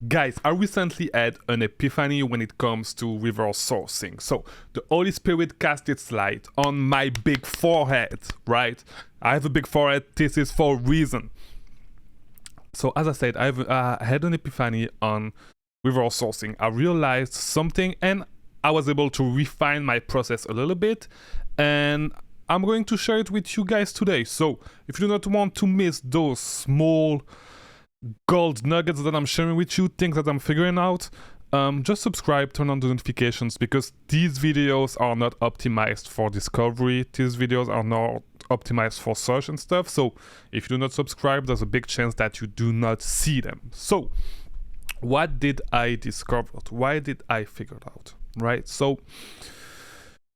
Guys, I recently had an epiphany when it comes to reverse sourcing. So, the Holy Spirit cast its light on my big forehead, right? I have a big forehead, this is for a reason. So, as I said, I had an epiphany on reverse sourcing. I realized something and I was able to refine my process a little bit. And I'm going to share it with you guys today. So, if you do not want to miss those small gold nuggets that I'm sharing with you, things that I'm figuring out, just subscribe, turn on the notifications, because these videos are not optimized for discovery. These videos are not optimized for search and stuff. So if you do not subscribe, there's a big chance that you do not see them. So what did I discover? Why did I figure it out? Right? So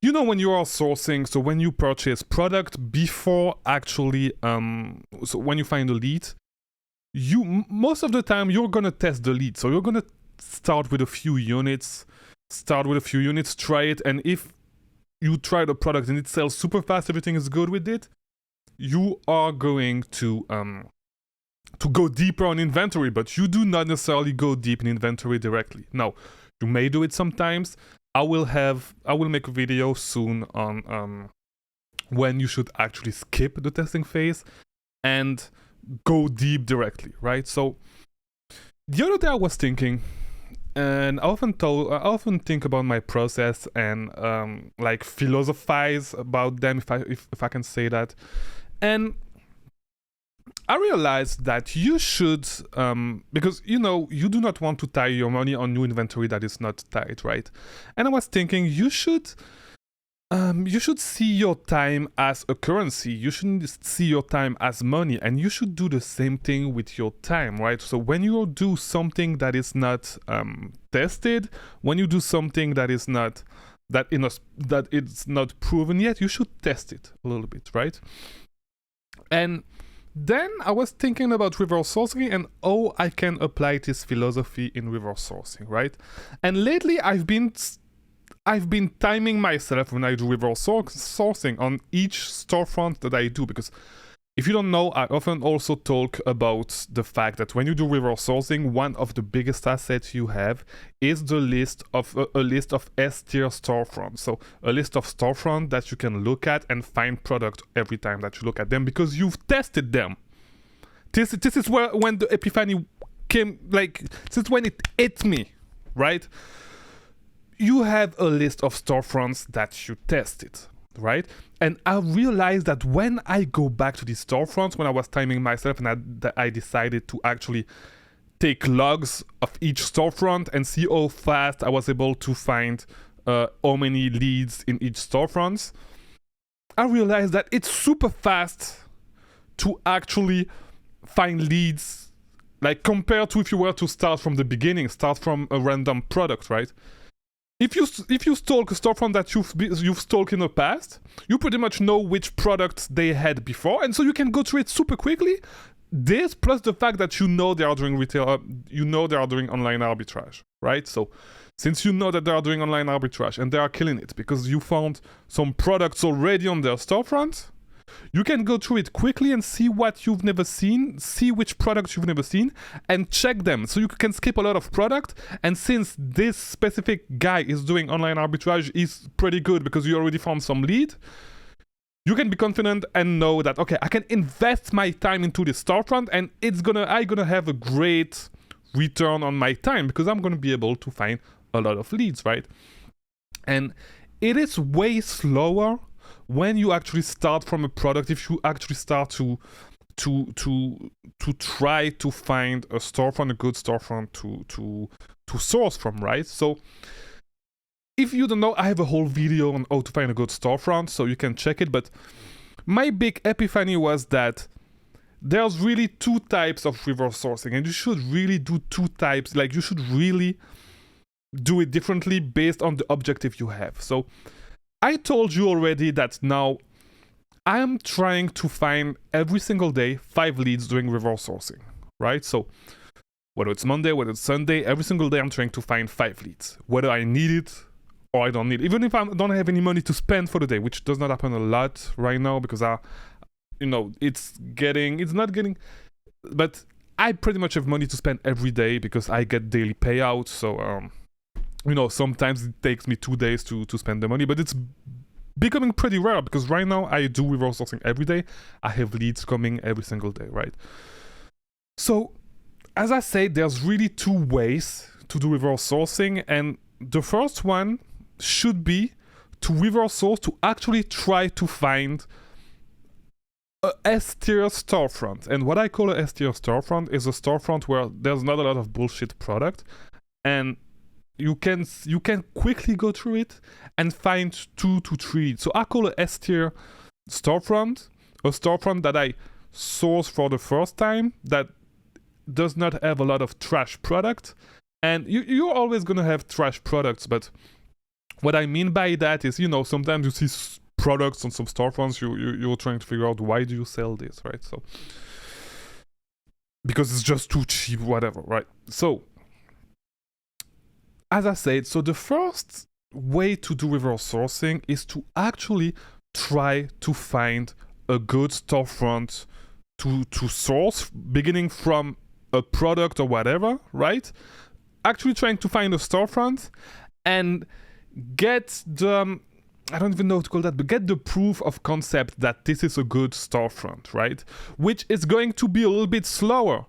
you know, when you are sourcing, so when you purchase product before actually, so when you find a lead, most of the time you're gonna test the lead. So you're gonna start with a few units, try it, and if you try the product and it sells super fast, everything is good with it, you are going to go deeper on inventory, but you do not necessarily go deep in inventory directly. Now, you may do it sometimes. I will make a video soon on when you should actually skip the testing phase and go deep directly, right? So the other day I was thinking, and I often think about my process and like philosophize about them, if I can say that. And I realized that you should, because you know you do not want to tie your money on new inventory that is not tied, right? And I was thinking you should see your time as a currency. You shouldn't see your time as money, and you should do the same thing with your time, right? So when you do something that is not tested, when you do something that is not it's not proven yet, you should test it a little bit, right? And then I was thinking about reverse sourcing and how I can apply this philosophy in reverse sourcing, right? And lately I've been timing myself when I do reverse sourcing on each storefront that I do, because if you don't know, I often also talk about the fact that when you do reverse sourcing, one of the biggest assets you have is the list of a list of S-tier storefronts. So a list of storefronts that you can look at and find product every time that you look at them because you've tested them. This is when the epiphany came, like, this is when it hit me, right? You have a list of storefronts that you tested, right? And I realized that when I go back to these storefronts, when I was timing myself and I decided to actually take logs of each storefront and see how fast I was able to find how many leads in each storefront, I realized that it's super fast to actually find leads, like compared to if you were to start from the beginning, start from a random product, right? If you stalk a storefront that you've stalked in the past, you pretty much know which products they had before, and so you can go through it super quickly. This plus the fact that you know they are doing retail, you know they are doing online arbitrage, right? So since you know that they are doing online arbitrage and they are killing it because you found some products already on their storefront, you can go through it quickly and see what you've never seen, see which products you've never seen, and check them. So you can skip a lot of product. And since this specific guy is doing online arbitrage is pretty good because you already found some lead, you can be confident and know that, okay, I can invest my time into this storefront and I'm gonna have a great return on my time because I'm gonna be able to find a lot of leads, right? And it is way slower when you actually start from a product, if you actually start to try to find a storefront, a good storefront to source from, right? So if you don't know, I have a whole video on how to find a good storefront, so you can check it. But my big epiphany was that there's really two types of reverse sourcing, and you should really do two types. Like, you should really do it differently based on the objective you have. So I told you already that now I am trying to find every single day 5 leads doing reverse sourcing, right? So whether it's Monday, whether it's Sunday, every single day I'm trying to find 5 leads, whether I need it or I don't need it. Even if I don't have any money to spend for the day, which does not happen a lot right now because it's not getting, but I pretty much have money to spend every day because I get daily payouts. So, sometimes it takes me 2 days to spend the money, but it's becoming pretty rare because right now I do reverse sourcing every day. I have leads coming every single day, right? So, as I said, there's really 2 ways to do reverse sourcing, and the first one should be to reverse source to actually try to find a S-tier storefront. And what I call a S-tier storefront is a storefront where there's not a lot of bullshit product, and you can quickly go through it and find 2 to 3. So I call a S-tier storefront a storefront that I source for the first time, that does not have a lot of trash product. And you're always gonna have trash products, but what I mean by that is, sometimes you see products on some storefronts, you're trying to figure out, why do you sell this, right? So because it's just too cheap, whatever, right? So as I said, so the first way to do reverse sourcing is to actually try to find a good storefront to source, beginning from a product or whatever, right? Actually trying to find a storefront and get the, I don't even know what to call that, but get the proof of concept that this is a good storefront, right? Which is going to be a little bit slower,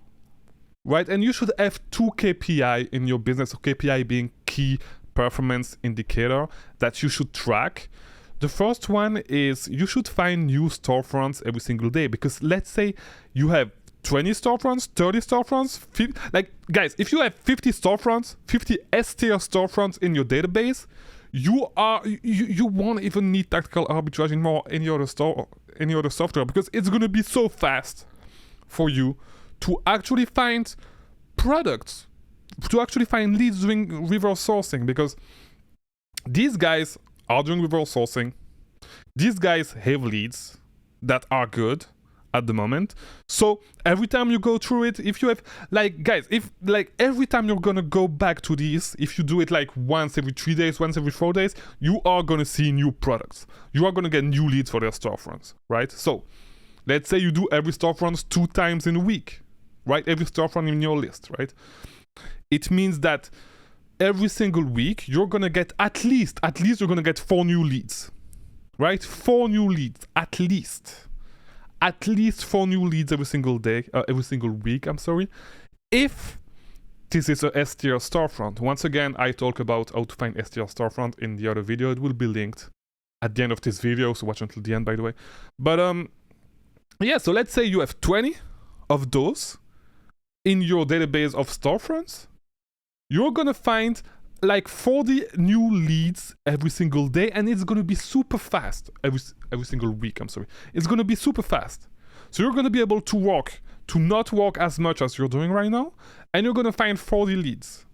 right? And you should have 2 KPI in your business, KPI being key performance indicator that you should track. The first one is you should find new storefronts every single day, because let's say you have 20 storefronts, 30 storefronts, 50, like guys, if you have 50 storefronts, 50 S-tier storefronts in your database, you won't even need tactical arbitrage anymore any other software, because it's going to be so fast for you to actually find products, to actually find leads doing reverse sourcing, because these guys are doing reverse sourcing. These guys have leads that are good at the moment. So every time you go through it, if you have, like, guys, if like every time you're gonna go back to these, if you do it like once every 3 days, once every 4 days, you are gonna see new products. You are gonna get new leads for their storefronts, right? So let's say you do every storefront 2 times in a week, right? Every storefront in your list, right? It means that every single week you're gonna get at least you're gonna get 4 new leads, right? 4 new leads, at least 4 new leads every single day, every single week, I'm sorry, if this is a S-tier storefront. Once again, I talk about how to find S-tier storefront in the other video. It will be linked at the end of this video, so watch until the end, by the way. But yeah, so let's say you have 20 of those in your database of storefronts. You're gonna find like 40 new leads every single day, and it's gonna be super fast every single week. I'm sorry, it's gonna be super fast. So you're gonna be able to not work as much as you're doing right now, and you're gonna find 40 leads,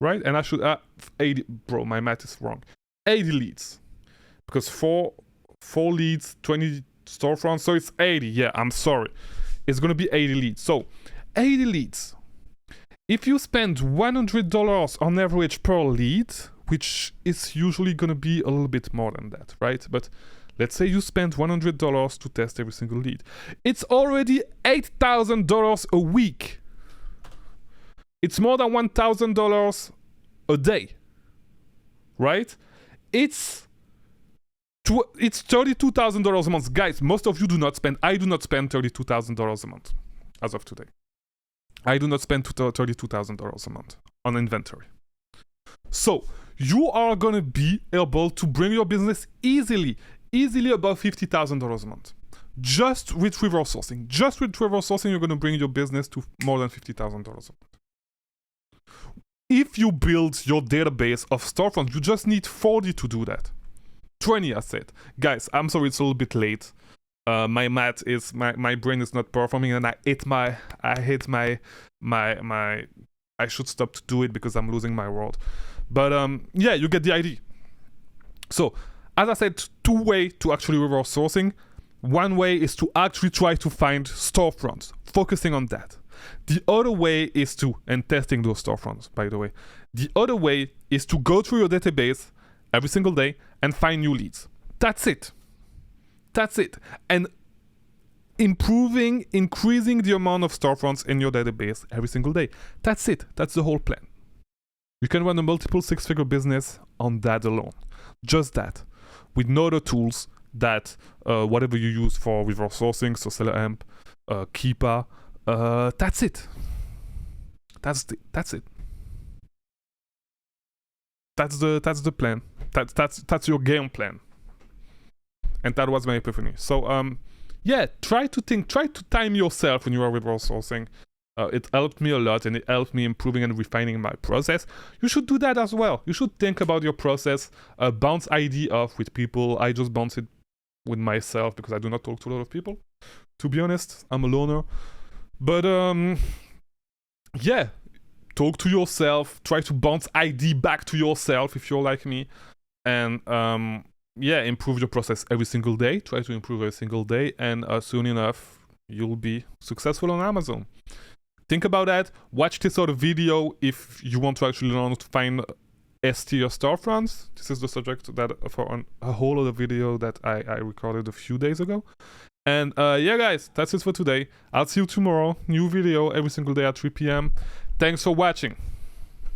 right? And I should 80. Bro, my math is wrong. 80 leads, because 4 leads, 20 storefronts, so it's 80. Yeah, I'm sorry, it's gonna be 80 leads. So 80 leads. If you spend $100 on average per lead, which is usually going to be a little bit more than that, right? But let's say you spend $100 to test every single lead. It's already $8,000 a week. It's more than $1,000 a day, right? It's $32,000 a month. Guys, most of you do not spend, I do not spend $32,000 a month as of today. I do not spend $32,000 a month on inventory. So you are going to be able to bring your business easily above $50,000 a month. Just with reverse sourcing. Just with reverse sourcing, you're going to bring your business to more than $50,000 a month. If you build your database of storefronts, you just need 40 to do that. 20, I said. Guys, I'm sorry it's a little bit late. My math is, my brain is not performing, and I should stop to do it because I'm losing my world. But yeah, you get the idea. So as I said, 2 ways to actually reverse sourcing. One way is to actually try to find storefronts, focusing on that. The other way is to, and testing those storefronts, by the way. The other way is to go through your database every single day and find new leads. That's it. And increasing the amount of storefronts in your database every single day. That's it. That's the whole plan. You can run a multiple six-figure business on that alone. Just that. With no other tools that whatever you use for reverse sourcing, so Seller Amp, Keepa, that's it. That's it. That's the plan. That's your game plan. And that was my epiphany. So yeah, try to time yourself when you are reverse sourcing. It helped me a lot, and it helped me improving and refining my process. You should do that as well. You should think about your process, bounce ID off with people. I just bounce it with myself because I do not talk to a lot of people. To be honest, I'm a loner. But yeah, talk to yourself. Try to bounce ID back to yourself if you're like me. And yeah, improve your process every single day. Try to improve every single day. And soon enough, you'll be successful on Amazon. Think about that. Watch this other video if you want to actually learn to find S-tier storefronts. This is the subject that for a whole other video that I recorded a few days ago. And yeah, guys, that's it for today. I'll see you tomorrow. New video every single day at 3 p.m. Thanks for watching.